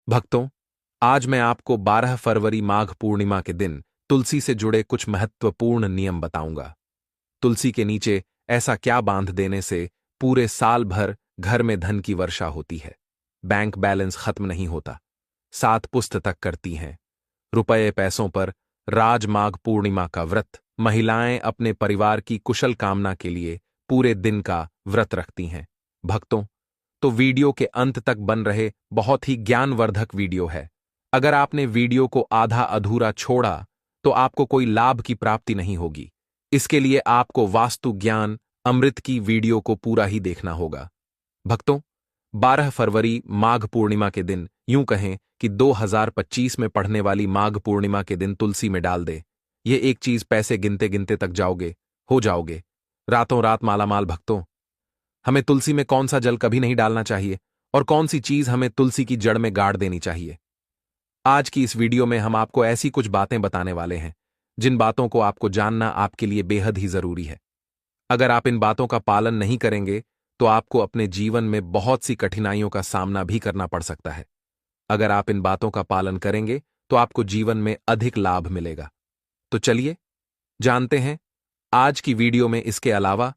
भक्तों, आज मैं आपको 12 फरवरी माघ पूर्णिमा के दिन तुलसी से जुड़े कुछ महत्वपूर्ण नियम बताऊंगा। तुलसी के नीचे ऐसा क्या बांध देने से पूरे साल भर घर में धन की वर्षा होती है, बैंक बैलेंस खत्म नहीं होता, सात पुस्त तक करती हैं, रुपये पैसों पर राज माघ पूर्णिमा का व्रत महिलाएं अपने परिवार की कुशल कामना के लिए पूरे दिन का व्रत रखती हैं। भक्तों, तो वीडियो के अंत तक बन रहे बहुत ही ज्ञानवर्धक वीडियो है। अगर आपने वीडियो को आधा अधूरा छोड़ा तो आपको कोई लाभ की प्राप्ति नहीं होगी। इसके लिए आपको वास्तु ज्ञान अमृत की वीडियो को पूरा ही देखना होगा। भक्तों, 12 फरवरी माघ पूर्णिमा के दिन यूं कहें कि 2025 में पढ़ने वाली माघ पूर्णिमा के दिन तुलसी में डाल दे। ये एक चीज पैसे गिनते गिनते तक हो जाओगे रातों रात मालामाल। भक्तों, हमें तुलसी में कौन सा जल कभी नहीं डालना चाहिए और कौन सी चीज हमें तुलसी की जड़ में गाड़ देनी चाहिए। आज की इस वीडियो में हम आपको ऐसी कुछ बातें बताने वाले हैं जिन बातों को आपको जानना आपके लिए बेहद ही जरूरी है। अगर आप इन बातों का पालन नहीं करेंगे तो आपको अपने जीवन में बहुत सी कठिनाइयों का सामना भी करना पड़ सकता है। अगर आप इन बातों का पालन करेंगे तो आपको जीवन में अधिक लाभ मिलेगा। तो चलिए जानते हैं आज की वीडियो में। इसके अलावा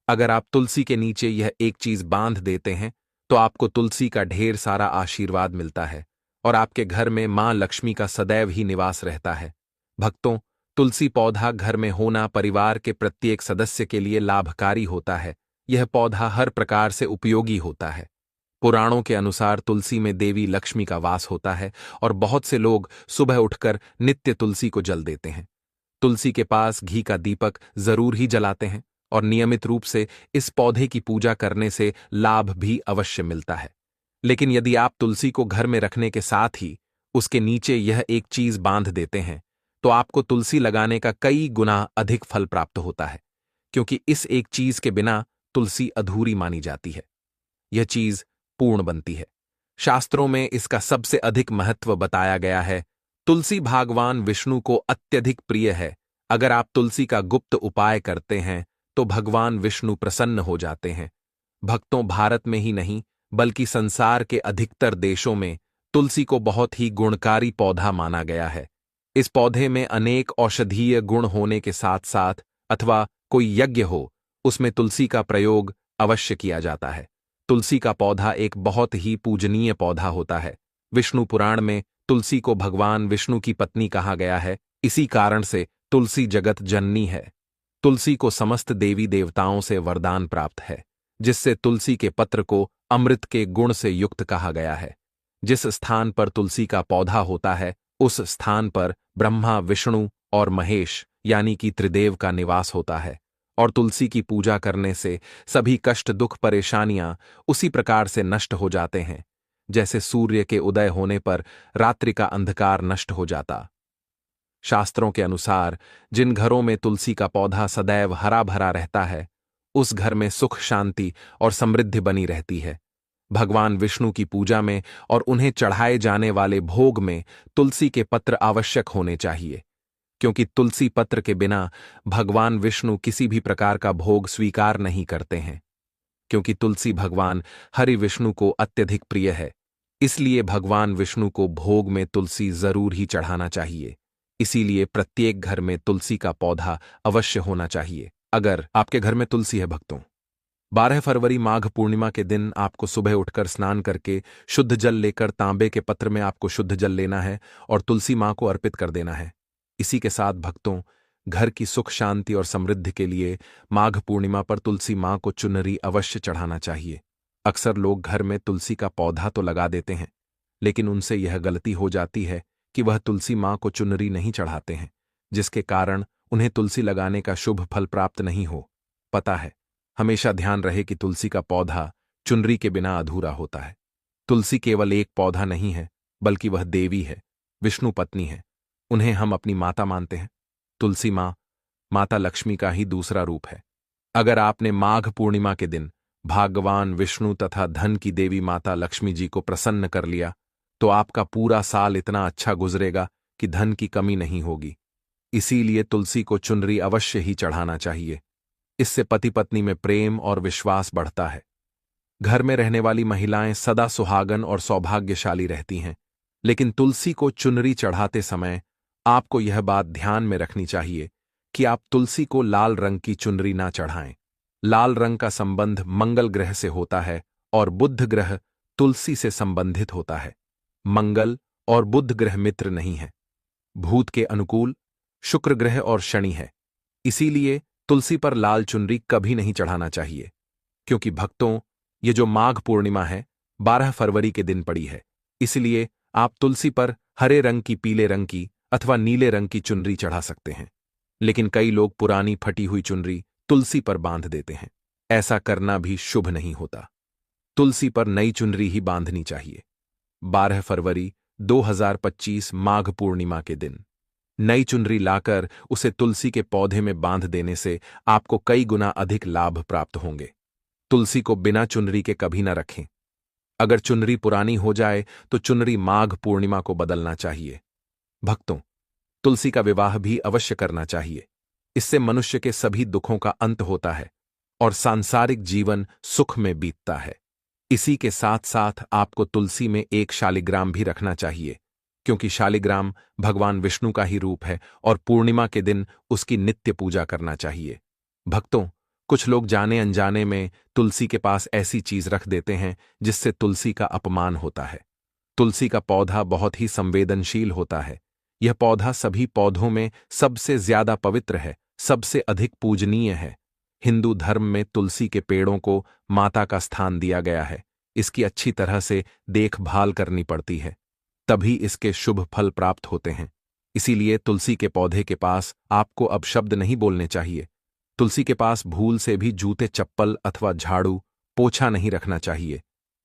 अगर आप तुलसी के नीचे यह एक चीज बांध देते हैं तो आपको तुलसी का ढेर सारा आशीर्वाद मिलता है और आपके घर में मां लक्ष्मी का सदैव ही निवास रहता है। भक्तों, तुलसी पौधा घर में होना परिवार के प्रत्येक सदस्य के लिए लाभकारी होता है। यह पौधा हर प्रकार से उपयोगी होता है। पुराणों के अनुसार तुलसी में देवी लक्ष्मी का वास होता है और बहुत से लोग सुबह उठकर नित्य तुलसी को जल देते हैं। तुलसी के पास घी का दीपक जरूर ही जलाते हैं और नियमित रूप से इस पौधे की पूजा करने से लाभ भी अवश्य मिलता है। लेकिन यदि आप तुलसी को घर में रखने के साथ ही उसके नीचे यह एक चीज बांध देते हैं तो आपको तुलसी लगाने का कई गुना अधिक फल प्राप्त होता है, क्योंकि इस एक चीज के बिना तुलसी अधूरी मानी जाती है। यह चीज पूर्ण बनती है। शास्त्रों में इसका सबसे अधिक महत्व बताया गया है। तुलसी भगवान विष्णु को अत्यधिक प्रिय है। अगर आप तुलसी का गुप्त उपाय करते हैं तो भगवान विष्णु प्रसन्न हो जाते हैं। भक्तों, भारत में ही नहीं बल्कि संसार के अधिकतर देशों में तुलसी को बहुत ही गुणकारी पौधा माना गया है। इस पौधे में अनेक औषधीय गुण होने के साथ साथ अथवा कोई यज्ञ हो उसमें तुलसी का प्रयोग अवश्य किया जाता है। तुलसी का पौधा एक बहुत ही पूजनीय पौधा होता है। विष्णु पुराण में तुलसी को भगवान विष्णु की पत्नी कहा गया है। इसी कारण से तुलसी जगत जननी है। तुलसी को समस्त देवी देवताओं से वरदान प्राप्त है, जिससे तुलसी के पत्र को अमृत के गुण से युक्त कहा गया है। जिस स्थान पर तुलसी का पौधा होता है उस स्थान पर ब्रह्मा, विष्णु और महेश यानी कि त्रिदेव का निवास होता है। और तुलसी की पूजा करने से सभी कष्ट, दुख, परेशानियां उसी प्रकार से नष्ट हो जाते हैं जैसे सूर्य के उदय होने पर रात्रि का अंधकार नष्ट हो जाता। शास्त्रों के अनुसार जिन घरों में तुलसी का पौधा सदैव हरा भरा रहता है उस घर में सुख, शांति और समृद्धि बनी रहती है। भगवान विष्णु की पूजा में और उन्हें चढ़ाए जाने वाले भोग में तुलसी के पत्र आवश्यक होने चाहिए, क्योंकि तुलसी पत्र के बिना भगवान विष्णु किसी भी प्रकार का भोग स्वीकार नहीं करते हैं। क्योंकि तुलसी भगवान हरि विष्णु को अत्यधिक प्रिय है, इसलिए भगवान विष्णु को भोग में तुलसी जरूर ही चढ़ाना चाहिए। इसीलिए प्रत्येक घर में तुलसी का पौधा अवश्य होना चाहिए अगर आपके घर में तुलसी है। भक्तों, 12 फरवरी माघ पूर्णिमा के दिन आपको सुबह उठकर स्नान करके शुद्ध जल लेकर तांबे के पत्र में आपको शुद्ध जल लेना है और तुलसी मां को अर्पित कर देना है। इसी के साथ भक्तों, घर की सुख, शांति और समृद्धि के लिए माघ पूर्णिमा पर तुलसी मां को चुनरी अवश्य चढ़ाना चाहिए। अक्सर लोग घर में तुलसी का पौधा तो लगा देते हैं, लेकिन उनसे यह गलती हो जाती है कि वह तुलसी मां को चुनरी नहीं चढ़ाते हैं, जिसके कारण उन्हें तुलसी लगाने का शुभ फल प्राप्त नहीं हो। पता है, हमेशा ध्यान रहे कि तुलसी का पौधा चुनरी के बिना अधूरा होता है। तुलसी केवल एक पौधा नहीं है, बल्कि वह देवी है, विष्णु पत्नी है। उन्हें हम अपनी माता मानते हैं। तुलसी मां माता लक्ष्मी का ही दूसरा रूप है। अगर आपने माघ पूर्णिमा के दिन भगवान विष्णु तथा धन की देवी माता लक्ष्मी जी को प्रसन्न कर लिया तो आपका पूरा साल इतना अच्छा गुजरेगा कि धन की कमी नहीं होगी। इसीलिए तुलसी को चुनरी अवश्य ही चढ़ाना चाहिए। इससे पति पत्नी में प्रेम और विश्वास बढ़ता है। घर में रहने वाली महिलाएं सदा सुहागन और सौभाग्यशाली रहती हैं। लेकिन तुलसी को चुनरी चढ़ाते समय आपको यह बात ध्यान में रखनी चाहिए कि आप तुलसी को लाल रंग की चुनरी ना चढ़ाएं। लाल रंग का संबंध मंगल ग्रह से होता है और बुध ग्रह तुलसी से संबंधित होता है। मंगल और बुध ग्रह मित्र नहीं है। भूत के अनुकूल शुक्र ग्रह और शनि है। इसीलिए तुलसी पर लाल चुनरी कभी नहीं चढ़ाना चाहिए। क्योंकि भक्तों, ये जो माघ पूर्णिमा है 12 फरवरी के दिन पड़ी है, इसलिए आप तुलसी पर हरे रंग की, पीले रंग की अथवा नीले रंग की चुनरी चढ़ा सकते हैं। लेकिन कई लोग पुरानी फटी हुई चुनरी तुलसी पर बांध देते हैं। ऐसा करना भी शुभ नहीं होता। तुलसी पर नई चुनरी ही बांधनी चाहिए। 12 फरवरी 2025 माघ पूर्णिमा के दिन नई चुनरी लाकर उसे तुलसी के पौधे में बांध देने से आपको कई गुना अधिक लाभ प्राप्त होंगे। तुलसी को बिना चुनरी के कभी न रखें। अगर चुनरी पुरानी हो जाए तो चुनरी माघ पूर्णिमा को बदलना चाहिए। भक्तों, तुलसी का विवाह भी अवश्य करना चाहिए। इससे मनुष्य के सभी दुखों का अंत होता है और सांसारिक जीवन सुख में बीतता है। इसी के साथ साथ आपको तुलसी में एक शालिग्राम भी रखना चाहिए, क्योंकि शालिग्राम भगवान विष्णु का ही रूप है और पूर्णिमा के दिन उसकी नित्य पूजा करना चाहिए। भक्तों, कुछ लोग जाने अनजाने में तुलसी के पास ऐसी चीज रख देते हैं जिससे तुलसी का अपमान होता है। तुलसी का पौधा बहुत ही संवेदनशील होता है। यह पौधा सभी पौधों में सबसे ज्यादा पवित्र है, सबसे अधिक पूजनीय है। हिंदू धर्म में तुलसी के पेड़ों को माता का स्थान दिया गया है। इसकी अच्छी तरह से देखभाल करनी पड़ती है, तभी इसके शुभ फल प्राप्त होते हैं। इसीलिए तुलसी के पौधे के पास आपको अब शब्द नहीं बोलने चाहिए। तुलसी के पास भूल से भी जूते, चप्पल अथवा झाड़ू, पोछा नहीं रखना चाहिए।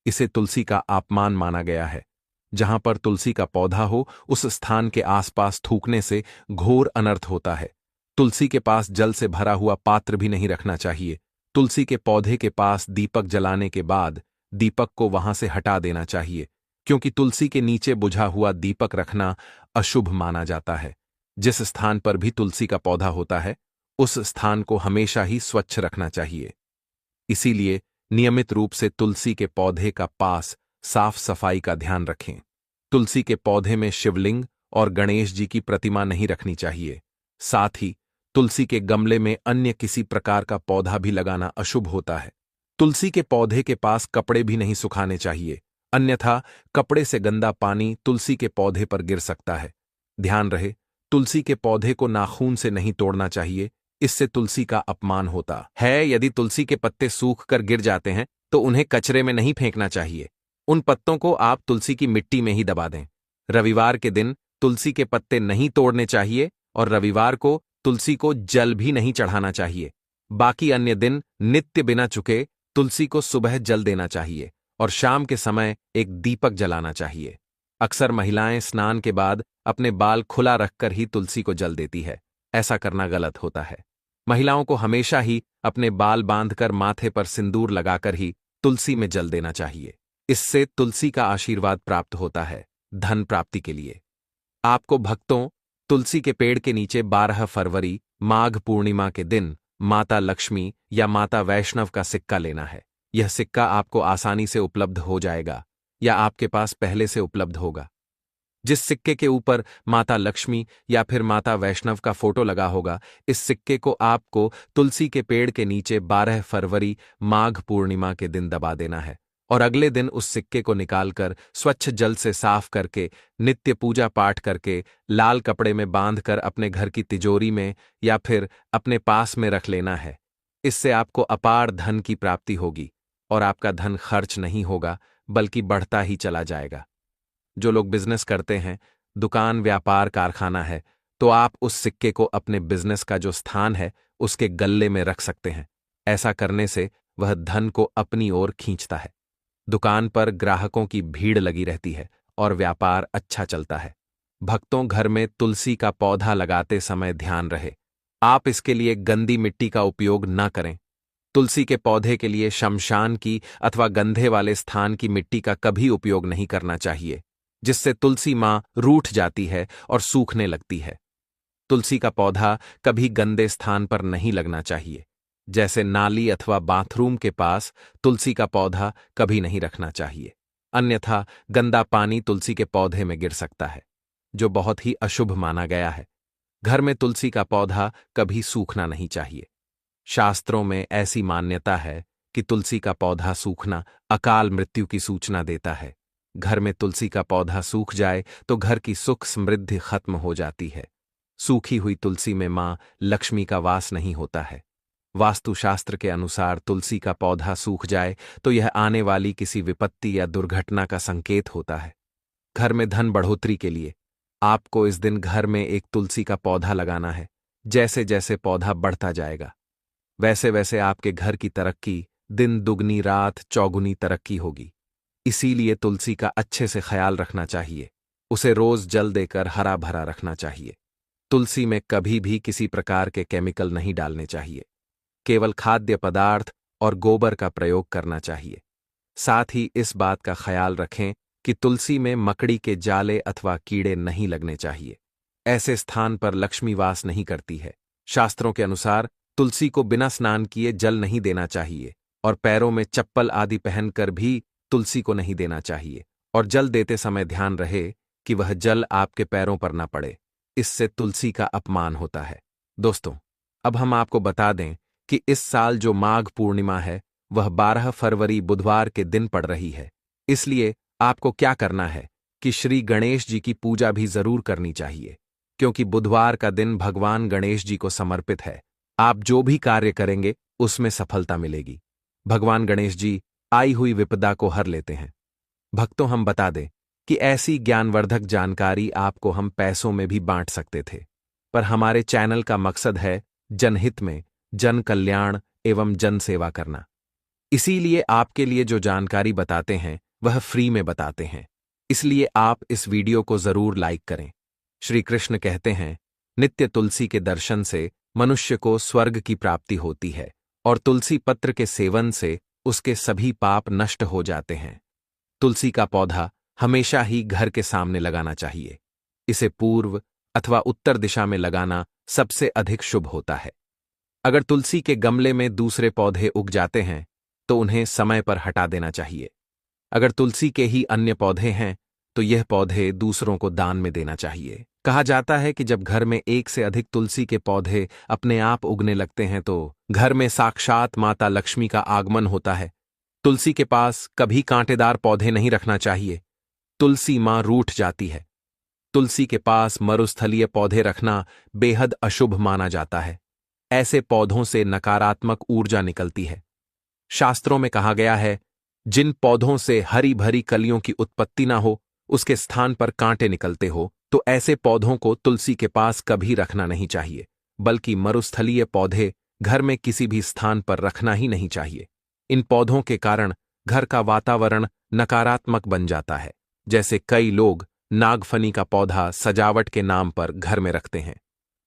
इसे तुलसी का अपमान माना गया है। जहां पर तुलसी का पौधा हो उस स्थान के आसपास थूकने से घोर अनर्थ होता है। तुलसी के पास जल से भरा हुआ पात्र भी नहीं रखना चाहिए। तुलसी के पौधे के पास दीपक जलाने के बाद दीपक को वहां से हटा देना चाहिए, क्योंकि तुलसी के नीचे बुझा हुआ दीपक रखना अशुभ माना जाता है। जिस स्थान पर भी तुलसी का पौधा होता है उस स्थान को हमेशा ही स्वच्छ रखना चाहिए। इसीलिए नियमित रूप से तुलसी के पौधे का पास साफ सफाई का ध्यान रखें। तुलसी के पौधे में शिवलिंग और गणेश जी की प्रतिमा नहीं रखनी चाहिए। साथ ही तुलसी के गमले में अन्य किसी प्रकार का पौधा भी लगाना अशुभ होता है। तुलसी के पौधे के पास कपड़े भी नहीं सुखाने चाहिए, अन्यथा कपड़े से गंदा पानी तुलसी के पौधे पर गिर सकता है। ध्यान रहे, तुलसी के पौधे को नाखून से नहीं तोड़ना चाहिए, इससे तुलसी का अपमान होता है। यदि तुलसी के पत्ते सूख कर गिर जाते हैं तो उन्हें कचरे में नहीं फेंकना चाहिए। उन पत्तों को आप तुलसी की मिट्टी में ही दबा दें। रविवार के दिन तुलसी के पत्ते नहीं तोड़ने चाहिए और रविवार को तुलसी को जल भी नहीं चढ़ाना चाहिए। बाकी अन्य दिन नित्य बिना चुके तुलसी को सुबह जल देना चाहिए और शाम के समय एक दीपक जलाना चाहिए। अक्सर महिलाएं स्नान के बाद अपने बाल खुला रखकर ही तुलसी को जल देती है। ऐसा करना गलत होता है। महिलाओं को हमेशा ही अपने बाल बांधकर माथे पर सिंदूर लगाकर ही तुलसी में जल देना चाहिए। इससे तुलसी का आशीर्वाद प्राप्त होता है धन प्राप्ति के लिए। आपको भक्तों, तुलसी के पेड़ के नीचे 12 फरवरी माघ पूर्णिमा के दिन माता लक्ष्मी या माता वैष्णव का सिक्का लेना है। यह सिक्का आपको आसानी से उपलब्ध हो जाएगा या आपके पास पहले से उपलब्ध होगा। जिस सिक्के के ऊपर माता लक्ष्मी या फिर माता वैष्णव का फोटो लगा होगा, इस सिक्के को आपको तुलसी के पेड़ के नीचे 12 फरवरी माघ पूर्णिमा के दिन दबा देना है और अगले दिन उस सिक्के को निकालकर स्वच्छ जल से साफ करके नित्य पूजा पाठ करके लाल कपड़े में बांधकर अपने घर की तिजोरी में या फिर अपने पास में रख लेना है। इससे आपको अपार धन की प्राप्ति होगी और आपका धन खर्च नहीं होगा बल्कि बढ़ता ही चला जाएगा। जो लोग बिजनेस करते हैं, दुकान, व्यापार, कारखाना है, तो आप उस सिक्के को अपने बिजनेस का जो स्थान है उसके गल्ले में रख सकते हैं। ऐसा करने से वह धन को अपनी ओर खींचता है। दुकान पर ग्राहकों की भीड़ लगी रहती है और व्यापार अच्छा चलता है। भक्तों, घर में तुलसी का पौधा लगाते समय ध्यान रहे, आप इसके लिए गंदी मिट्टी का उपयोग न करें। तुलसी के पौधे के लिए शमशान की अथवा गंधे वाले स्थान की मिट्टी का कभी उपयोग नहीं करना चाहिए, जिससे तुलसी मां रूठ जाती है और सूखने लगती है। तुलसी का पौधा कभी गंदे स्थान पर नहीं लगना चाहिए, जैसे नाली अथवा बाथरूम के पास तुलसी का पौधा कभी नहीं रखना चाहिए, अन्यथा गंदा पानी तुलसी के पौधे में गिर सकता है, जो बहुत ही अशुभ माना गया है। घर में तुलसी का पौधा कभी सूखना नहीं चाहिए। शास्त्रों में ऐसी मान्यता है कि तुलसी का पौधा सूखना अकाल मृत्यु की सूचना देता है। घर में तुलसी का पौधा सूख जाए तो घर की सुख समृद्धि खत्म हो जाती है। सूखी हुई तुलसी में मां लक्ष्मी का वास नहीं होता है। वास्तुशास्त्र के अनुसार तुलसी का पौधा सूख जाए तो यह आने वाली किसी विपत्ति या दुर्घटना का संकेत होता है। घर में धन बढ़ोतरी के लिए आपको इस दिन घर में एक तुलसी का पौधा लगाना है। जैसे जैसे पौधा बढ़ता जाएगा, वैसे वैसे आपके घर की तरक्की दिन दुगनी रात चौगुनी तरक्की होगी। इसीलिए तुलसी का अच्छे से ख्याल रखना चाहिए। उसे रोज जल देकर हरा भरा रखना चाहिए। तुलसी में कभी भी किसी प्रकार के केमिकल नहीं डालने चाहिए। केवल खाद्य पदार्थ और गोबर का प्रयोग करना चाहिए। साथ ही इस बात का ख्याल रखें कि तुलसी में मकड़ी के जाले अथवा कीड़े नहीं लगने चाहिए। ऐसे स्थान पर लक्ष्मी वास नहीं करती है। शास्त्रों के अनुसार तुलसी को बिना स्नान किए जल नहीं देना चाहिए और पैरों में चप्पल आदि पहनकर भी तुलसी को नहीं देना चाहिए। और जल देते समय ध्यान रहे कि वह जल आपके पैरों पर न पड़े, इससे तुलसी का अपमान होता है। दोस्तों, अब हम आपको बता दें कि इस साल जो माघ पूर्णिमा है वह 12 फरवरी बुधवार के दिन पड़ रही है। इसलिए आपको क्या करना है कि श्री गणेश जी की पूजा भी जरूर करनी चाहिए, क्योंकि बुधवार का दिन भगवान गणेश जी को समर्पित है। आप जो भी कार्य करेंगे उसमें सफलता मिलेगी। भगवान गणेश जी आई हुई विपदा को हर लेते हैं। भक्तों, हम बता दें कि ऐसी ज्ञानवर्धक जानकारी आपको हम पैसों में भी बांट सकते थे, पर हमारे चैनल का मकसद है जनहित में जन कल्याण एवं जन सेवा करना। इसीलिए आपके लिए जो जानकारी बताते हैं वह फ्री में बताते हैं। इसलिए आप इस वीडियो को जरूर लाइक करें। श्री कृष्ण कहते हैं, नित्य तुलसी के दर्शन से मनुष्य को स्वर्ग की प्राप्ति होती है और तुलसी पत्र के सेवन से उसके सभी पाप नष्ट हो जाते हैं। तुलसी का पौधा हमेशा ही घर के सामने लगाना चाहिए। इसे पूर्व अथवा उत्तर दिशा में लगाना सबसे अधिक शुभ होता है। अगर तुलसी के गमले में दूसरे पौधे उग जाते हैं तो उन्हें समय पर हटा देना चाहिए। अगर तुलसी के ही अन्य पौधे हैं तो यह पौधे दूसरों को दान में देना चाहिए। कहा जाता है कि जब घर में एक से अधिक तुलसी के पौधे अपने आप उगने लगते हैं तो घर में साक्षात माता लक्ष्मी का आगमन होता है। तुलसी के पास कभी कांटेदार पौधे नहीं रखना चाहिए। तुलसी मां रूठ जाती है। तुलसी के पास मरुस्थलीय पौधे रखना बेहद अशुभ माना जाता है। ऐसे पौधों से नकारात्मक ऊर्जा निकलती है। शास्त्रों में कहा गया है, जिन पौधों से हरी भरी कलियों की उत्पत्ति ना हो, उसके स्थान पर कांटे निकलते हो, तो ऐसे पौधों को तुलसी के पास कभी रखना नहीं चाहिए, बल्कि मरुस्थलीय पौधे घर में किसी भी स्थान पर रखना ही नहीं चाहिए। इन पौधों के कारण घर का वातावरण नकारात्मक बन जाता है। जैसे कई लोग नागफनी का पौधा सजावट के नाम पर घर में रखते हैं।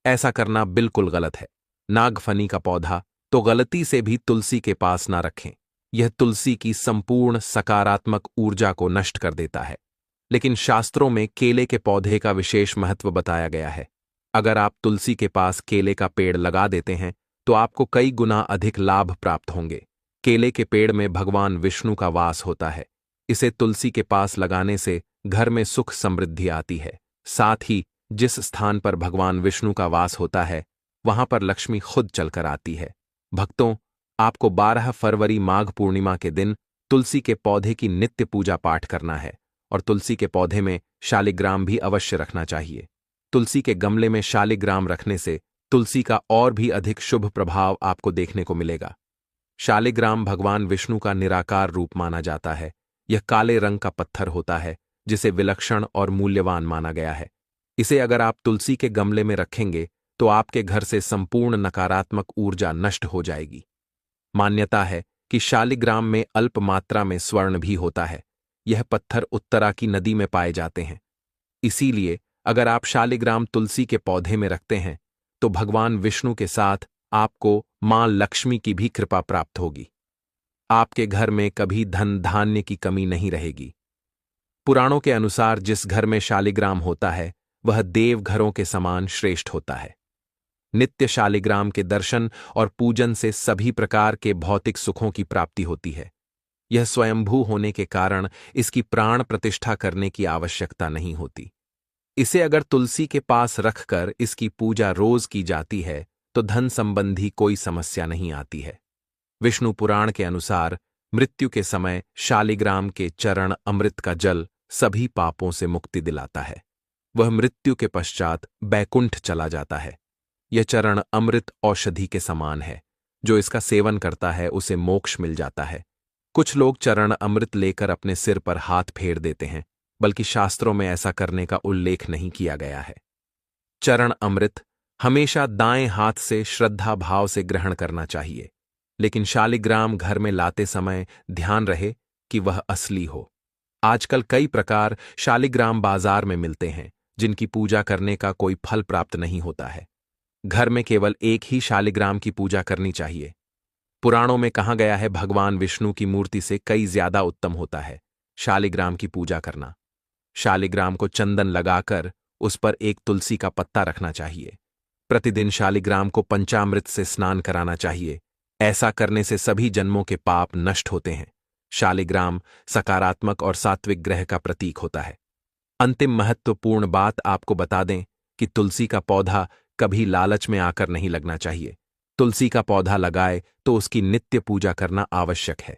ऐसा करना बिल्कुल गलत है। नागफनी का पौधा तो गलती से भी तुलसी के पास ना रखें। यह तुलसी की संपूर्ण सकारात्मक ऊर्जा को नष्ट कर देता है। लेकिन शास्त्रों में केले के पौधे का विशेष महत्व बताया गया है। अगर आप तुलसी के पास केले का पेड़ लगा देते हैं तो आपको कई गुना अधिक लाभ प्राप्त होंगे। केले के पेड़ में भगवान विष्णु का वास होता है। इसे तुलसी के पास लगाने से घर में सुख समृद्धि आती है। साथ ही जिस स्थान पर भगवान विष्णु का वास होता है वहां पर लक्ष्मी खुद चलकर आती है। भक्तों, आपको 12 फरवरी माघ पूर्णिमा के दिन तुलसी के पौधे की नित्य पूजा पाठ करना है और तुलसी के पौधे में शालिग्राम भी अवश्य रखना चाहिए। तुलसी के गमले में शालिग्राम रखने से तुलसी का और भी अधिक शुभ प्रभाव आपको देखने को मिलेगा। शालिग्राम भगवान विष्णु का निराकार रूप माना जाता है। यह काले रंग का पत्थर होता है जिसे विलक्षण और मूल्यवान माना गया है। इसे अगर आप तुलसी के गमले में रखेंगे तो आपके घर से संपूर्ण नकारात्मक ऊर्जा नष्ट हो जाएगी। मान्यता है कि शालिग्राम में अल्प मात्रा में स्वर्ण भी होता है। यह पत्थर उत्तरा की नदी में पाए जाते हैं। इसीलिए अगर आप शालिग्राम तुलसी के पौधे में रखते हैं तो भगवान विष्णु के साथ आपको मां लक्ष्मी की भी कृपा प्राप्त होगी। आपके घर में कभी धन धान्य की कमी नहीं रहेगी। पुराणों के अनुसार जिस घर में शालिग्राम होता है वह देवघरों के समान श्रेष्ठ होता है। नित्य शालिग्राम के दर्शन और पूजन से सभी प्रकार के भौतिक सुखों की प्राप्ति होती है। यह स्वयंभू होने के कारण इसकी प्राण प्रतिष्ठा करने की आवश्यकता नहीं होती। इसे अगर तुलसी के पास रखकर इसकी पूजा रोज की जाती है तो धन संबंधी कोई समस्या नहीं आती है। विष्णु पुराण के अनुसार मृत्यु के समय शालिग्राम के चरण अमृत का जल सभी पापों से मुक्ति दिलाता है। वह मृत्यु के पश्चात बैकुंठ चला जाता है। यह चरण अमृत औषधि के समान है। जो इसका सेवन करता है उसे मोक्ष मिल जाता है। कुछ लोग चरण अमृत लेकर अपने सिर पर हाथ फेर देते हैं, बल्कि शास्त्रों में ऐसा करने का उल्लेख नहीं किया गया है। चरण अमृत हमेशा दाएं हाथ से श्रद्धा भाव से ग्रहण करना चाहिए, लेकिन शालिग्राम घर में लाते समय ध्यान रहे कि वह असली हो। आजकल कई प्रकार शालिग्राम बाजार में मिलते हैं जिनकी पूजा करने का कोई फल प्राप्त नहीं होता है। घर में केवल एक ही शालिग्राम की पूजा करनी चाहिए। पुराणों में कहा गया है भगवान विष्णु की मूर्ति से कई ज्यादा उत्तम होता है शालिग्राम की पूजा करना। शालिग्राम को चंदन लगाकर उस पर एक तुलसी का पत्ता रखना चाहिए। प्रतिदिन शालिग्राम को पंचामृत से स्नान कराना चाहिए। ऐसा करने से सभी जन्मों के पाप नष्ट होते हैं। शालिग्राम सकारात्मक और सात्विक ग्रह का प्रतीक होता है। अंतिम महत्वपूर्ण बात आपको बता दें कि तुलसी का पौधा कभी लालच में आकर नहीं लगना चाहिए। तुलसी का पौधा लगाए तो उसकी नित्य पूजा करना आवश्यक है।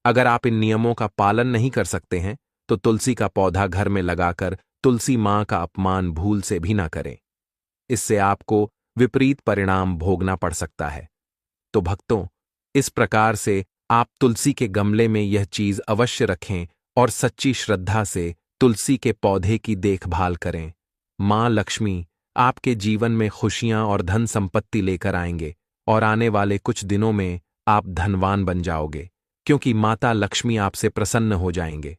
अगर आप इन नियमों का पालन नहीं कर सकते हैं तो तुलसी का पौधा घर में लगाकर तुलसी मां का अपमान भूल से भी ना करें। इससे आपको विपरीत परिणाम भोगना पड़ सकता है। तो भक्तों, इस प्रकार से आप तुलसी के गमले में यह चीज अवश्य रखें और सच्ची श्रद्धा से तुलसी के पौधे की देखभाल करें। मां लक्ष्मी आपके जीवन में खुशियां और धन संपत्ति लेकर आएंगे और आने वाले कुछ दिनों में आप धनवान बन जाओगे, क्योंकि माता लक्ष्मी आपसे प्रसन्न हो जाएंगे।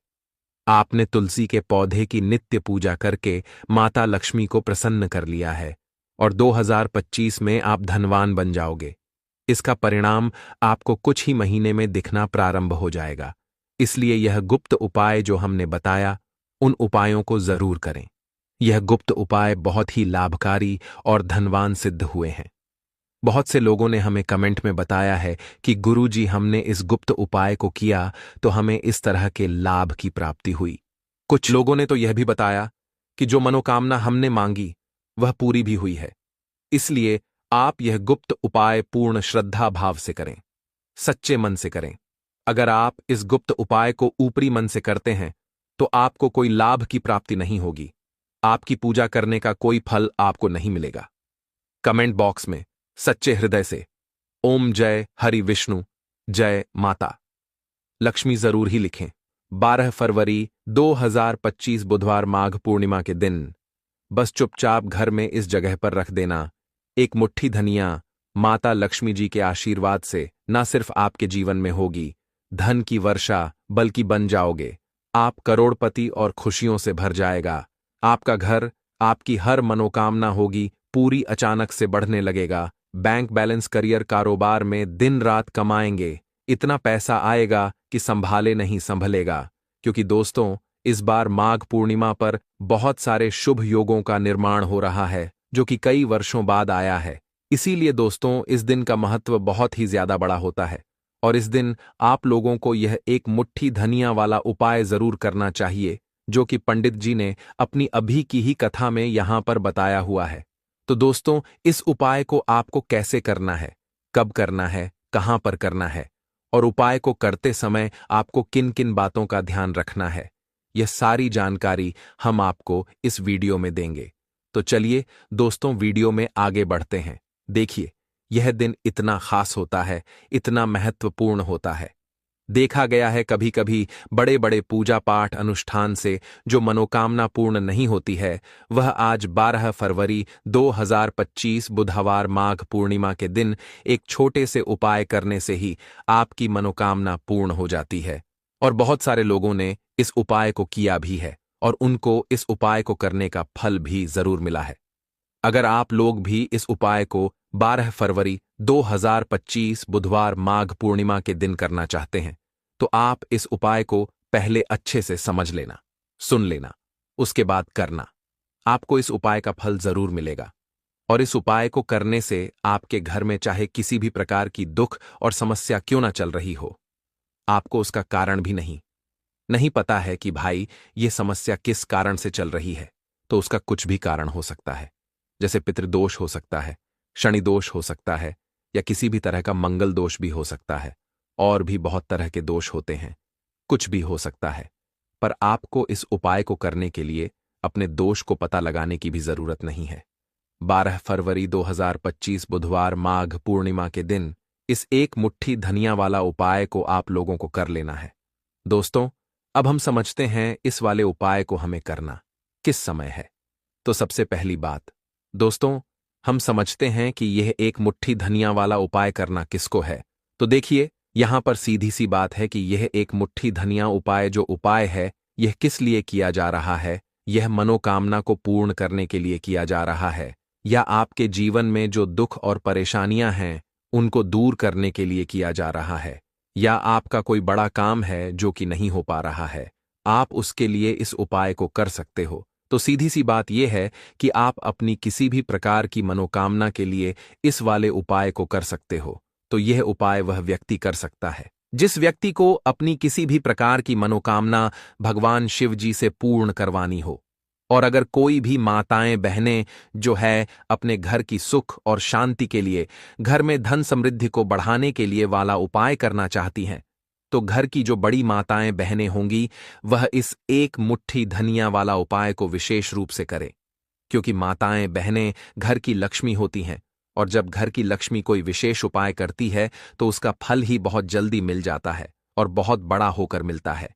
आपने तुलसी के पौधे की नित्य पूजा करके माता लक्ष्मी को प्रसन्न कर लिया है और 2025 में आप धनवान बन जाओगे। इसका परिणाम आपको कुछ ही महीने में दिखना प्रारंभ हो जाएगा। इसलिए यह गुप्त उपाय जो हमने बताया, उन उपायों को जरूर करें। यह गुप्त उपाय बहुत ही लाभकारी और धनवान सिद्ध हुए हैं। बहुत से लोगों ने हमें कमेंट में बताया है कि गुरुजी, हमने इस गुप्त उपाय को किया तो हमें इस तरह के लाभ की प्राप्ति हुई। कुछ लोगों ने तो यह भी बताया कि जो मनोकामना हमने मांगी वह पूरी भी हुई है। इसलिए आप यह गुप्त उपाय पूर्ण श्रद्धा भाव से करें, सच्चे मन से करें। अगर आप इस गुप्त उपाय को ऊपरी मन से करते हैं तो आपको कोई लाभ की प्राप्ति नहीं होगी। आपकी पूजा करने का कोई फल आपको नहीं मिलेगा। कमेंट बॉक्स में सच्चे हृदय से ओम जय हरि विष्णु जय माता लक्ष्मी जरूर ही लिखें। 12 फरवरी 2025 बुधवार माघ पूर्णिमा के दिन बस चुपचाप घर में इस जगह पर रख देना एक मुट्ठी धनिया। माता लक्ष्मी जी के आशीर्वाद से न सिर्फ आपके जीवन में होगी धन की वर्षा, बल्कि बन जाओगे आप करोड़पति और खुशियों से भर जाएगा। आपका घर, आपकी हर मनोकामना होगी पूरी, अचानक से बढ़ने लगेगा। बैंक बैलेंस, करियर, कारोबार में दिन रात कमाएंगे। इतना पैसा आएगा कि संभाले नहीं संभलेगा। क्योंकि दोस्तों, इस बार माघ पूर्णिमा पर बहुत सारे शुभ योगों का निर्माण हो रहा है जो कि कई वर्षों बाद आया है। इसीलिए दोस्तों, इस दिन का महत्व बहुत ही ज्यादा बड़ा होता है और इस दिन आप लोगों को यह एक मुट्ठी धनिया वाला उपाय जरूर करना चाहिए जो कि पंडित जी ने अपनी अभी की ही कथा में यहां पर बताया हुआ है। तो दोस्तों, इस उपाय को आपको कैसे करना है, कब करना है, कहां पर करना है और उपाय को करते समय आपको किन किन बातों का ध्यान रखना है, यह सारी जानकारी हम आपको इस वीडियो में देंगे। तो चलिए दोस्तों, वीडियो में आगे बढ़ते हैं। देखिए, यह दिन इतना खास होता है, इतना महत्वपूर्ण होता है। देखा गया है कभी कभी बड़े बड़े पूजा पाठ अनुष्ठान से जो मनोकामना पूर्ण नहीं होती है, वह आज 12 फरवरी 2025 बुधवार माघ पूर्णिमा के दिन एक छोटे से उपाय करने से ही आपकी मनोकामना पूर्ण हो जाती है। और बहुत सारे लोगों ने इस उपाय को किया भी है और उनको इस उपाय को करने का फल भी जरूर मिला है। अगर आप लोग भी इस उपाय को 12 फरवरी 2025 बुधवार माघ पूर्णिमा के दिन करना चाहते हैं तो आप इस उपाय को पहले अच्छे से समझ लेना, सुन लेना, उसके बाद करना। आपको इस उपाय का फल जरूर मिलेगा और इस उपाय को करने से आपके घर में चाहे किसी भी प्रकार की दुख और समस्या क्यों ना चल रही हो, आपको उसका कारण भी नहीं पता है कि भाई ये समस्या किस कारण से चल रही है, तो उसका कुछ भी कारण हो सकता है। जैसे पितृदोष हो सकता है, शनि दोष हो सकता है, या किसी भी तरह का मंगल दोष भी हो सकता है। और भी बहुत तरह के दोष होते हैं, कुछ भी हो सकता है। पर आपको इस उपाय को करने के लिए अपने दोष को पता लगाने की भी जरूरत नहीं है। 12 फरवरी 2025 बुधवार माघ पूर्णिमा के दिन इस एक मुट्ठी धनिया वाला उपाय को आप लोगों को कर लेना है। दोस्तों, अब हम समझते हैं इस वाले उपाय को हमें करना किस समय है। तो सबसे पहली बात, दोस्तों, हम समझते हैं कि यह एक मुट्ठी धनिया वाला उपाय करना किसको है। तो देखिए, यहां पर सीधी सी बात है कि यह एक मुट्ठी धनिया उपाय जो उपाय है, यह किस लिए किया जा रहा है। यह मनोकामना को पूर्ण करने के लिए किया जा रहा है, या आपके जीवन में जो दुख और परेशानियां हैं उनको दूर करने के लिए किया जा रहा है, या आपका कोई बड़ा काम है जो कि नहीं हो पा रहा है, आप उसके लिए इस उपाय को कर सकते हो। तो सीधी सी बात यह है कि आप अपनी किसी भी प्रकार की मनोकामना के लिए इस वाले उपाय को कर सकते हो। तो यह उपाय वह व्यक्ति कर सकता है जिस व्यक्ति को अपनी किसी भी प्रकार की मनोकामना भगवान शिव जी से पूर्ण करवानी हो। और अगर कोई भी माताएं बहनें जो है अपने घर की सुख और शांति के लिए, घर में धन समृद्धि को बढ़ाने के लिए वाला उपाय करना चाहती हैं, तो घर की जो बड़ी माताएं बहनें होंगी वह इस एक मुट्ठी धनिया वाला उपाय को विशेष रूप से करें। क्योंकि माताएं बहनें घर की लक्ष्मी होती हैं, और जब घर की लक्ष्मी कोई विशेष उपाय करती है तो उसका फल ही बहुत जल्दी मिल जाता है और बहुत बड़ा होकर मिलता है।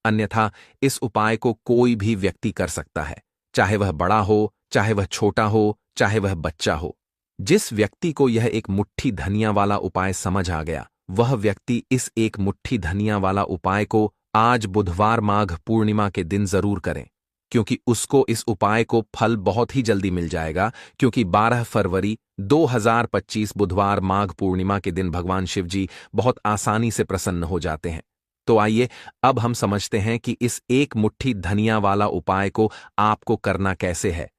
अन्यथा इस उपाय को कोई भी व्यक्ति कर सकता है, चाहे वह बड़ा हो, चाहे वह छोटा हो, चाहे वह बच्चा हो। जिस व्यक्ति को यह एक मुट्ठी धनिया वाला उपाय समझ आ गया, वह व्यक्ति इस एक मुट्ठी धनिया वाला उपाय को आज बुधवार माघ पूर्णिमा के दिन जरूर करें, क्योंकि उसको इस उपाय को फल बहुत ही जल्दी मिल जाएगा। क्योंकि 12 फरवरी 2025 बुधवार माघ पूर्णिमा के दिन भगवान शिव जी बहुत आसानी से प्रसन्न हो जाते हैं। तो आइए अब हम समझते हैं कि इस एक मुट्ठी धनिया वाला उपाय को आपको करना कैसे है,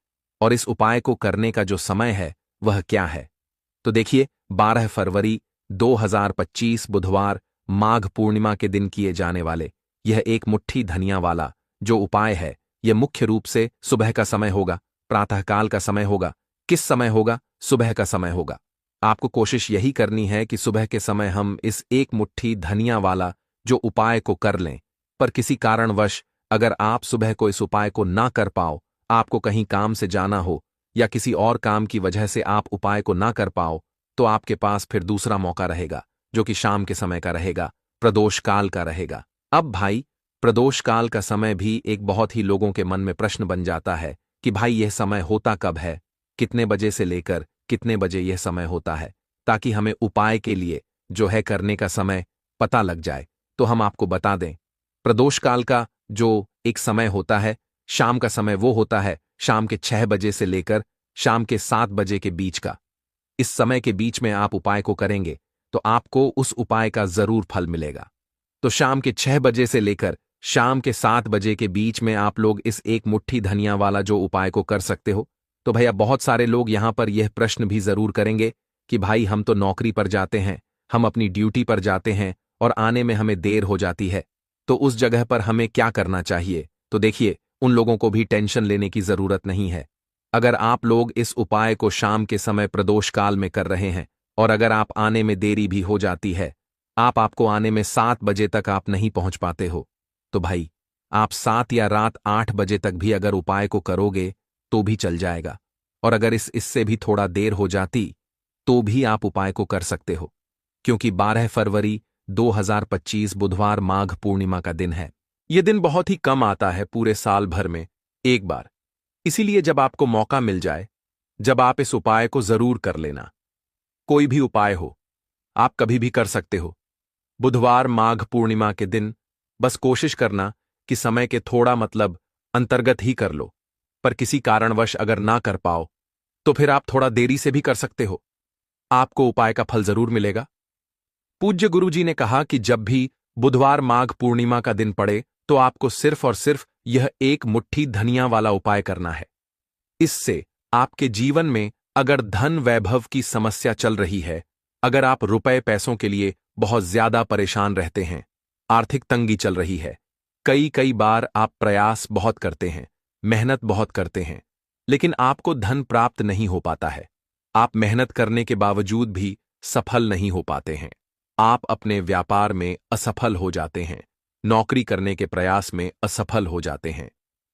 और इस उपाय को करने का जो समय है वह क्या है। तो देखिए, 12 फरवरी 2025 बुधवार माघ पूर्णिमा के दिन किए जाने वाले यह एक मुट्ठी धनिया वाला जो उपाय है, यह मुख्य रूप से सुबह का समय होगा, प्रातःकाल का समय होगा। किस समय होगा? सुबह का समय होगा। आपको कोशिश यही करनी है कि सुबह के समय हम इस एक मुट्ठी धनिया वाला जो उपाय को कर लें। पर किसी कारणवश अगर आप सुबह को इस उपाय को ना कर पाओ, आपको कहीं काम से जाना हो या किसी और काम की वजह से आप उपाय को ना कर पाओ, तो आपके पास फिर दूसरा मौका रहेगा जो कि शाम के समय का रहेगा, प्रदोष काल का रहेगा। अब भाई, प्रदोष काल का समय भी एक बहुत ही लोगों के मन में प्रश्न बन जाता है कि भाई यह समय होता कब है, कितने बजे से लेकर कितने बजे यह समय होता है, ताकि हमें उपाय के लिए जो है करने का समय पता लग जाए। तो हम आपको बता दें, प्रदोष काल का जो एक समय होता है, शाम का समय वो होता है शाम के 6 बजे से लेकर शाम के 7 बजे के बीच का। इस समय के बीच में आप उपाय को करेंगे तो आपको उस उपाय का जरूर फल मिलेगा। तो शाम के 6 बजे से लेकर शाम के 7 बजे के बीच में आप लोग इस एक मुट्ठी धनिया वाला जो उपाय को कर सकते हो। तो भैया, बहुत सारे लोग यहां पर यह प्रश्न भी जरूर करेंगे कि भाई हम तो नौकरी पर जाते हैं, हम अपनी ड्यूटी पर जाते हैं और आने में हमें देर हो जाती है, तो उस जगह पर हमें क्या करना चाहिए। तो देखिए, उन लोगों को भी टेंशन लेने की जरूरत नहीं है। अगर आप लोग इस उपाय को शाम के समय प्रदोष काल में कर रहे हैं और अगर आप आने में देरी भी हो जाती है, आपको आने में 7 बजे तक आप नहीं पहुंच पाते हो, तो भाई आप 7 या रात 8 बजे तक भी अगर उपाय को करोगे तो भी चल जाएगा। और अगर इससे भी थोड़ा देर हो जाती तो भी आप उपाय को कर सकते हो, क्योंकि 12 फरवरी 2025 बुधवार माघ पूर्णिमा का दिन है। यह दिन बहुत ही कम आता है पूरे साल भर में एक बार। इसीलिए जब आपको मौका मिल जाए, जब आप इस उपाय को जरूर कर लेना। कोई भी उपाय हो, आप कभी भी कर सकते हो। बुधवार माघ पूर्णिमा के दिन बस कोशिश करना कि समय के थोड़ा अंतर्गत ही कर लो। पर किसी कारणवश अगर ना कर पाओ तो फिर आप थोड़ा देरी से भी कर सकते हो, आपको उपाय का फल जरूर मिलेगा। पूज्य गुरुजी ने कहा कि जब भी बुधवार माघ पूर्णिमा का दिन पड़े तो आपको सिर्फ और सिर्फ यह एक मुट्ठी धनिया वाला उपाय करना है। इससे आपके जीवन में अगर धन वैभव की समस्या चल रही है, अगर आप रुपए पैसों के लिए बहुत ज्यादा परेशान रहते हैं, आर्थिक तंगी चल रही है। कई कई बार आप प्रयास बहुत करते हैं, मेहनत बहुत करते हैं, लेकिन आपको धन प्राप्त नहीं हो पाता है। आप मेहनत करने के बावजूद भी सफल नहीं हो पाते हैं। आप अपने व्यापार में असफल हो जाते हैं, नौकरी करने के प्रयास में असफल हो जाते हैं।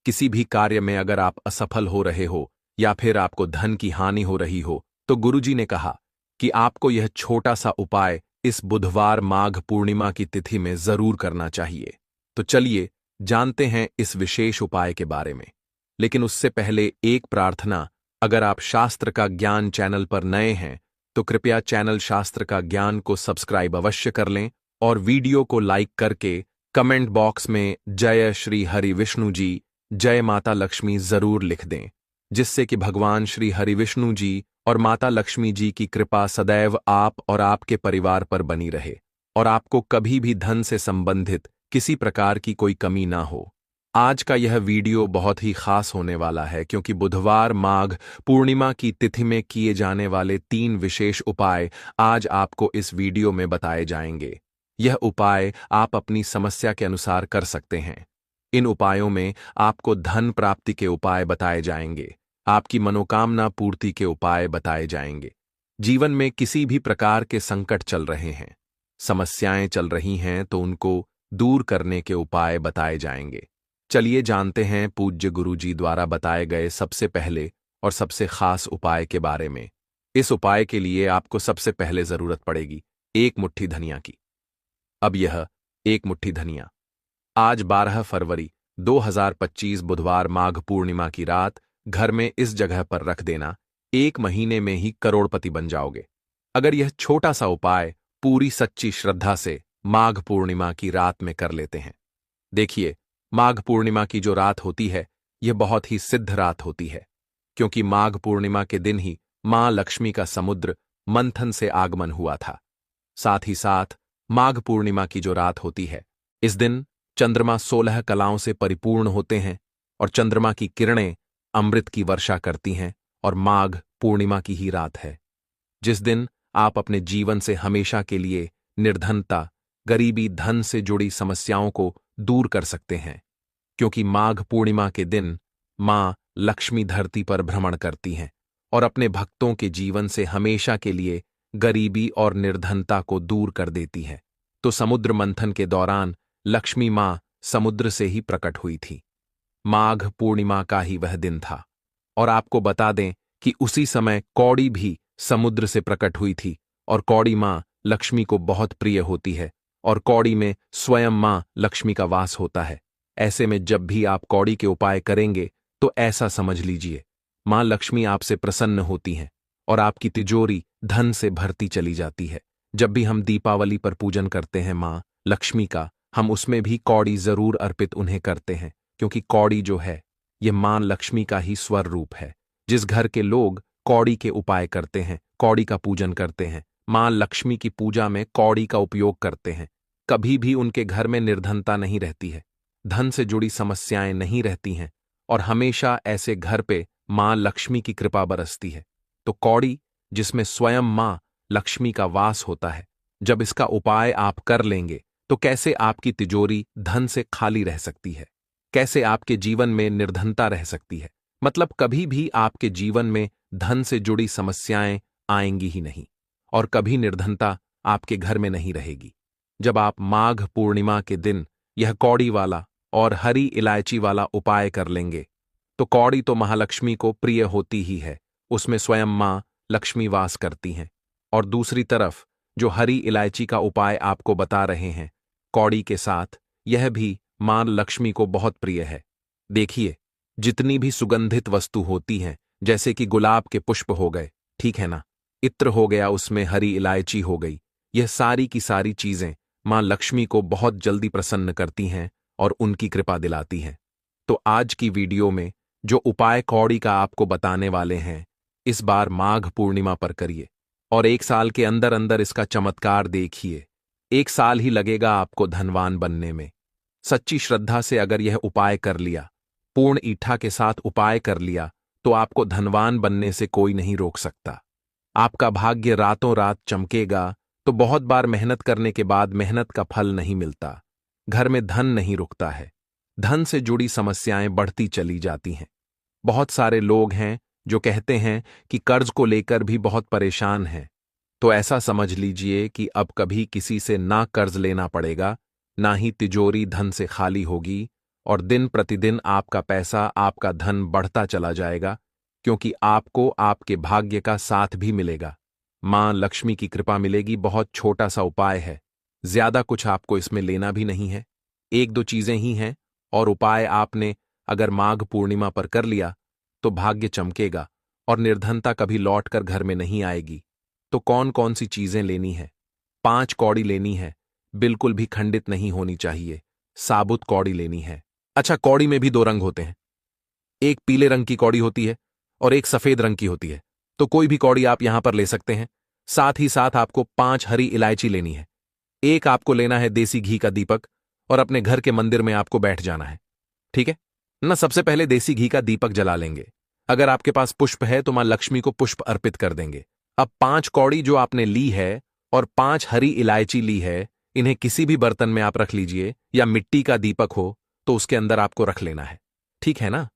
किसी भी कार्य में अगर आप असफल हो रहे हो या फिर आपको धन की हानि हो रही हो, तो गुरुजी ने कहा कि आपको यह छोटा सा उपाय इस बुधवार माघ पूर्णिमा की तिथि में जरूर करना चाहिए। तो चलिए जानते हैं इस विशेष उपाय के बारे में। लेकिन उससे पहले एक प्रार्थना, अगर आप शास्त्र का ज्ञान चैनल पर नए हैं तो कृपया चैनल शास्त्र का ज्ञान को सब्सक्राइब अवश्य कर लें और वीडियो को लाइक करके कमेंट बॉक्स में जय श्री हरि विष्णु जी, जय माता लक्ष्मी जरूर लिख दें, जिससे कि भगवान श्री हरि विष्णु जी और माता लक्ष्मी जी की कृपा सदैव आप और आपके परिवार पर बनी रहे और आपको कभी भी धन से संबंधित किसी प्रकार की कोई कमी ना हो। आज का यह वीडियो बहुत ही खास होने वाला है क्योंकि बुधवार माघ पूर्णिमा की तिथि में किए जाने वाले 3 विशेष उपाय आज आपको इस वीडियो में बताए जाएंगे। यह उपाय आप अपनी समस्या के अनुसार कर सकते हैं। इन उपायों में आपको धन प्राप्ति के उपाय बताए जाएंगे, आपकी मनोकामना पूर्ति के उपाय बताए जाएंगे। जीवन में किसी भी प्रकार के संकट चल रहे हैं, समस्याएं चल रही हैं तो उनको दूर करने के उपाय बताए जाएंगे। चलिए जानते हैं पूज्य गुरु जी द्वारा बताए गए सबसे पहले और सबसे खास उपाय के बारे में। इस उपाय के लिए आपको सबसे पहले जरूरत पड़ेगी 1 मुट्ठी धनिया की। अब यह 1 मुट्ठी धनिया आज 12 फरवरी 2025 बुधवार माघ पूर्णिमा की रात घर में इस जगह पर रख देना। 1 महीने में ही करोड़पति बन जाओगे अगर यह छोटा सा उपाय पूरी सच्ची श्रद्धा से माघ पूर्णिमा की रात में कर लेते हैं। देखिए, माघ पूर्णिमा की जो रात होती है यह बहुत ही सिद्ध रात होती है, क्योंकि माघ पूर्णिमा के दिन ही मां लक्ष्मी का समुद्र मंथन से आगमन हुआ था। साथ ही साथ माघ पूर्णिमा की जो रात होती है, इस दिन चंद्रमा 16 कलाओं से परिपूर्ण होते हैं और चंद्रमा की किरणें अमृत की वर्षा करती हैं और माघ पूर्णिमा की ही रात है जिस दिन आप अपने जीवन से हमेशा के लिए निर्धनता, गरीबी, धन से जुड़ी समस्याओं को दूर कर सकते हैं। क्योंकि माघ पूर्णिमा के दिन मां लक्ष्मी धरती पर भ्रमण करती हैं और अपने भक्तों के जीवन से हमेशा के लिए गरीबी और निर्धनता को दूर कर देती है। तो समुद्र मंथन के दौरान लक्ष्मी मां समुद्र से ही प्रकट हुई थी। माघ पूर्णिमा का ही वह दिन था और आपको बता दें कि उसी समय कौड़ी भी समुद्र से प्रकट हुई थी और कौड़ी मां लक्ष्मी को बहुत प्रिय होती है और कौड़ी में स्वयं मां लक्ष्मी का वास होता है। ऐसे में जब भी आप कौड़ी के उपाय करेंगे तो ऐसा समझ लीजिए मां लक्ष्मी आपसे प्रसन्न होती हैं और आपकी तिजोरी धन से भरती चली जाती है। जब भी हम दीपावली पर पूजन करते हैं मां लक्ष्मी का, हम उसमें भी कौड़ी जरूर अर्पित उन्हें करते हैं, क्योंकि कौड़ी जो है यह मां लक्ष्मी का ही स्वर रूप है। जिस घर के लोग कौड़ी के उपाय करते हैं, कौड़ी का पूजन करते हैं, मां लक्ष्मी की पूजा में कौड़ी का उपयोग करते हैं, कभी भी उनके घर में निर्धनता नहीं रहती है, धन से जुड़ी समस्याएं नहीं रहती हैं और हमेशा ऐसे घर पे मां लक्ष्मी की कृपा बरसती है। तो कौड़ी जिसमें स्वयं मां लक्ष्मी का वास होता है, जब इसका उपाय आप कर लेंगे तो कैसे आपकी तिजोरी धन से खाली रह सकती है, कैसे आपके जीवन में निर्धनता रह सकती है। मतलब कभी भी आपके जीवन में धन से जुड़ी समस्याएं आएंगी ही नहीं और कभी निर्धनता आपके घर में नहीं रहेगी। जब आप माघ पूर्णिमा के दिन यह कौड़ी वाला और हरी इलायची वाला उपाय कर लेंगे तो कौड़ी तो महालक्ष्मी को प्रिय होती ही है, उसमें स्वयं मां लक्ष्मी वास करती हैं। और दूसरी तरफ जो हरी इलायची का उपाय आपको बता रहे हैं कौड़ी के साथ, यह भी मां लक्ष्मी को बहुत प्रिय है। देखिए, जितनी भी सुगंधित वस्तु होती हैं, जैसे कि गुलाब के पुष्प हो गए, ठीक है ना, इत्र हो गया, उसमें हरी इलायची हो गई, यह सारी की सारी चीजें मां लक्ष्मी को बहुत जल्दी प्रसन्न करती हैं और उनकी कृपा दिलाती हैं। तो आज की वीडियो में जो उपाय कौड़ी का आपको बताने वाले हैं, इस बार माघ पूर्णिमा पर करिए और 1 साल के अंदर अंदर इसका चमत्कार देखिए। 1 साल ही लगेगा आपको धनवान बनने में। सच्ची श्रद्धा से अगर यह उपाय कर लिया, पूर्ण इच्छा के साथ उपाय कर लिया, तो आपको धनवान बनने से कोई नहीं रोक सकता। आपका भाग्य रातों रात चमकेगा। तो बहुत बार मेहनत करने के बाद मेहनत का फल नहीं मिलता, घर में धन नहीं रुकता है। धन से जुड़ी समस्याएं बढ़ती चली जाती हैं। बहुत सारे लोग हैं जो कहते हैं कि कर्ज को लेकर भी बहुत परेशान हैं। तो ऐसा समझ लीजिए कि अब कभी किसी से ना कर्ज लेना पड़ेगा, ना ही तिजोरी धन से खाली होगी, और दिन प्रतिदिन आपका पैसा, आपका धन बढ़ता चला जाएगा, क्योंकि आपको आपके भाग्य का साथ भी मिलेगा। मां लक्ष्मी की कृपा मिलेगी। बहुत छोटा सा उपाय है, ज्यादा कुछ आपको इसमें लेना भी नहीं है। एक दो चीजें ही हैं, और उपाय आपने अगर माघ पूर्णिमा पर कर लिया तो भाग्य चमकेगा और निर्धनता कभी लौट कर घर में नहीं आएगी। तो कौन कौन सी चीजें लेनी है? 5 कौड़ी लेनी है, बिल्कुल भी खंडित नहीं होनी चाहिए। साबुत कौड़ी लेनी है। अच्छा, कौड़ी में भी 2 रंग होते हैं, एक पीले रंग की कौड़ी होती है और एक सफेद रंग की होती है। तो कोई भी कौड़ी आप यहां पर ले सकते हैं। साथ ही साथ आपको 5 हरी इलायची लेनी है। एक आपको लेना है देसी घी का दीपक, और अपने घर के मंदिर में आपको बैठ जाना है। ठीक है ना? सबसे पहले देसी घी का दीपक जला लेंगे। अगर आपके पास पुष्प है तो मां लक्ष्मी को पुष्प अर्पित कर देंगे। अब 5 कौड़ी जो आपने ली है और 5 हरी इलायची ली है, इन्हें किसी भी बर्तन में आप रख लीजिए, या मिट्टी का दीपक हो तो उसके अंदर आपको रख लेना है। ठीक है ना?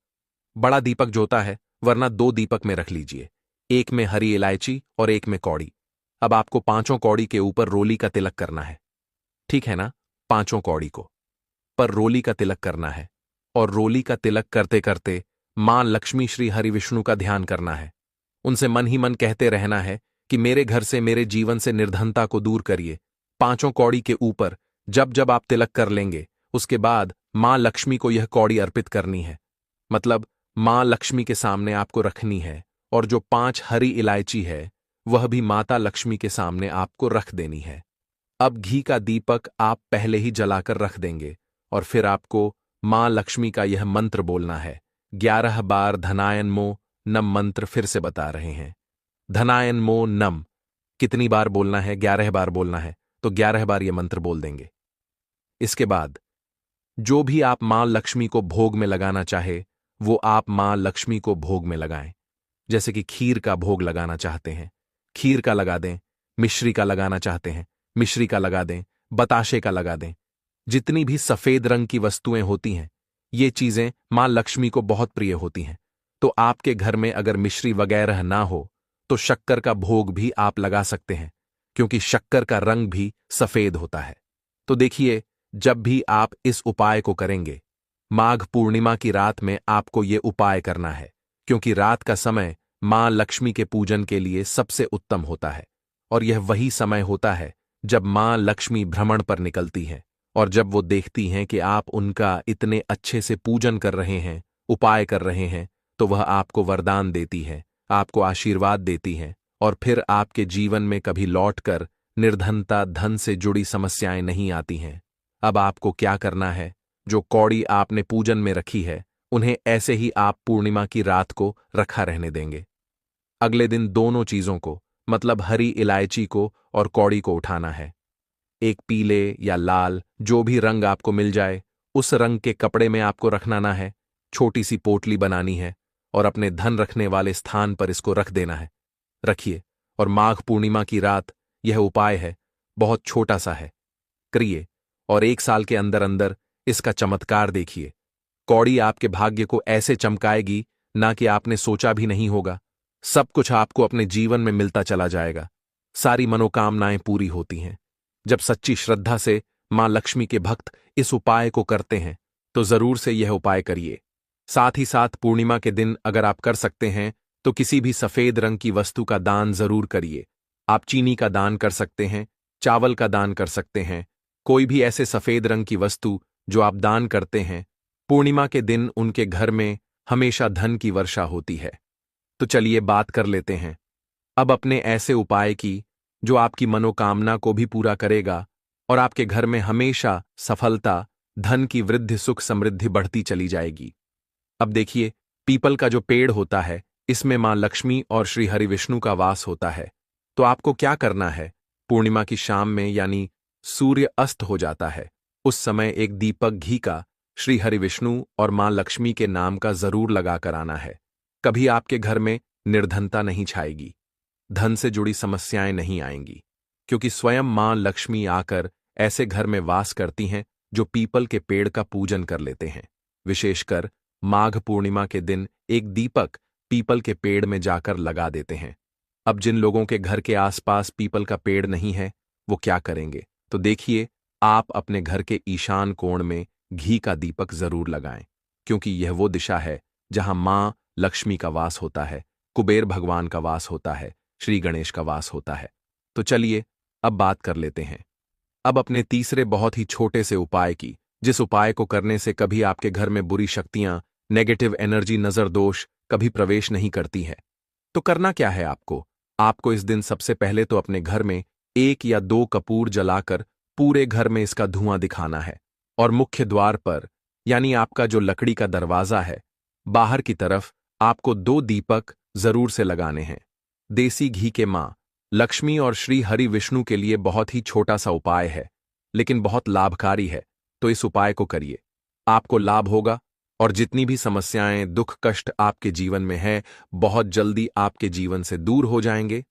बड़ा दीपक जोता है, वरना 2 दीपक में रख लीजिए, एक में हरी इलायची और एक में कौड़ी। अब आपको 5 कौड़ी के ऊपर रोली का तिलक करना है। ठीक है ना? 5 कौड़ी को पर रोली का तिलक करना है, और रोली का तिलक करते करते मां लक्ष्मी श्री हरि विष्णु का ध्यान करना है। उनसे मन ही मन कहते रहना है कि मेरे घर से, मेरे जीवन से निर्धनता को दूर करिए। 5 कौड़ी के ऊपर जब जब आप तिलक कर लेंगे, उसके बाद मां लक्ष्मी को यह कौड़ी अर्पित करनी है। मतलब मां लक्ष्मी के सामने आपको रखनी है, और जो 5 हरी इलायची है वह भी माता लक्ष्मी के सामने आपको रख देनी है। अब घी का दीपक आप पहले ही जलाकर रख देंगे, और फिर आपको मां लक्ष्मी का यह मंत्र बोलना है। 11 बार धनायन मो नम मंत्र फिर से बता रहे हैं। धनायन मो नम कितनी बार बोलना है? 11 बार बोलना है, तो 11 बार यह मंत्र बोल देंगे। इसके बाद जो भी आप मां लक्ष्मी को भोग में लगाना चाहे वो आप मां लक्ष्मी को भोग में लगाएं। जैसे कि खीर का भोग लगाना चाहते हैं, खीर का लगा दें। मिश्री का लगाना चाहते हैं, मिश्री का लगा दें। बताशे का लगा दें। जितनी भी सफेद रंग की वस्तुएं होती हैं, ये चीजें मां लक्ष्मी को बहुत प्रिय होती हैं। तो आपके घर में अगर मिश्री वगैरह ना हो तो शक्कर का भोग भी आप लगा सकते हैं, क्योंकि शक्कर का रंग भी सफेद होता है। तो देखिए, जब भी आप इस उपाय को करेंगे, माघ पूर्णिमा की रात में आपको ये उपाय करना है, क्योंकि रात का समय मां लक्ष्मी के पूजन के लिए सबसे उत्तम होता है, और यह वही समय होता है जब मां लक्ष्मी भ्रमण पर निकलती हैं, और जब वो देखती हैं कि आप उनका इतने अच्छे से पूजन कर रहे हैं, उपाय कर रहे हैं, तो वह आपको वरदान देती है, आपको आशीर्वाद देती हैं, और फिर आपके जीवन में कभी लौटकर निर्धनता, धन से जुड़ी समस्याएं नहीं आती हैं। अब आपको क्या करना है? जो कौड़ी आपने पूजन में रखी है, उन्हें ऐसे ही आप पूर्णिमा की रात को रखा रहने देंगे। अगले दिन दोनों चीजों को, मतलब हरी इलायची को और कौड़ी को उठाना है। एक पीले या लाल, जो भी रंग आपको मिल जाए, उस रंग के कपड़े में आपको रखना है। छोटी सी पोटली बनानी है और अपने धन रखने वाले स्थान पर इसको रख देना है। रखिए, और माघ पूर्णिमा की रात यह उपाय है, बहुत छोटा सा है, करिए, और 1 साल के अंदर अंदर इसका चमत्कार देखिए। कौड़ी आपके भाग्य को ऐसे चमकाएगी ना कि आपने सोचा भी नहीं होगा। सब कुछ आपको अपने जीवन में मिलता चला जाएगा। सारी मनोकामनाएं पूरी होती हैं। जब सच्ची श्रद्धा से मां लक्ष्मी के भक्त इस उपाय को करते हैं तो जरूर से यह उपाय करिए। साथ ही साथ पूर्णिमा के दिन अगर आप कर सकते हैं तो किसी भी सफेद रंग की वस्तु का दान जरूर करिए। आप चीनी का दान कर सकते हैं, चावल का दान कर सकते हैं। कोई भी ऐसे सफेद रंग की वस्तु जो आप दान करते हैं, पूर्णिमा के दिन उनके घर में हमेशा धन की वर्षा होती है। तो चलिए बात कर लेते हैं अब अपने ऐसे उपाय की जो आपकी मनोकामना को भी पूरा करेगा और आपके घर में हमेशा सफलता, धन की वृद्धि, सुख समृद्धि बढ़ती चली जाएगी। अब देखिए, पीपल का जो पेड़ होता है, इसमें मां लक्ष्मी और श्री हरि विष्णु का वास होता है। तो आपको क्या करना है? पूर्णिमा की शाम में, यानी सूर्य अस्त हो जाता है, उस समय एक दीपक घी का श्री हरि विष्णु और मां लक्ष्मी के नाम का जरूर लगाकर आना है। कभी आपके घर में निर्धनता नहीं छाएगी, धन से जुड़ी समस्याएं नहीं आएंगी, क्योंकि स्वयं मां लक्ष्मी आकर ऐसे घर में वास करती हैं जो पीपल के पेड़ का पूजन कर लेते हैं। विशेषकर माघ पूर्णिमा के दिन एक दीपक पीपल के पेड़ में जाकर लगा देते हैं। अब जिन लोगों के घर के आसपास पीपल का पेड़ नहीं है, वो क्या करेंगे? तो देखिए, आप अपने घर के ईशान कोण में घी का दीपक जरूर लगाएं, क्योंकि यह वो दिशा है जहां मां लक्ष्मी का वास होता है, कुबेर भगवान का वास होता है, श्री गणेश का वास होता है। तो चलिए अब बात कर लेते हैं अब अपने तीसरे बहुत ही छोटे से उपाय की, जिस उपाय को करने से कभी आपके घर में बुरी शक्तियां, नेगेटिव एनर्जी, नजर दोष कभी प्रवेश नहीं करती है। तो करना क्या है आपको? आपको इस दिन सबसे पहले तो अपने घर में 1 या 2 कपूर जलाकर पूरे घर में इसका धुआं दिखाना है, और मुख्य द्वार पर, यानी आपका जो लकड़ी का दरवाजा है, बाहर की तरफ आपको 2 दीपक जरूर से लगाने हैं। देसी घी के मां लक्ष्मी और श्री हरि विष्णु के लिए बहुत ही छोटा सा उपाय है, लेकिन बहुत लाभकारी है। तो इस उपाय को करिए, आपको लाभ होगा, और जितनी भी समस्याएं, दुख, कष्ट आपके जीवन में है, बहुत जल्दी आपके जीवन से दूर हो जाएंगे।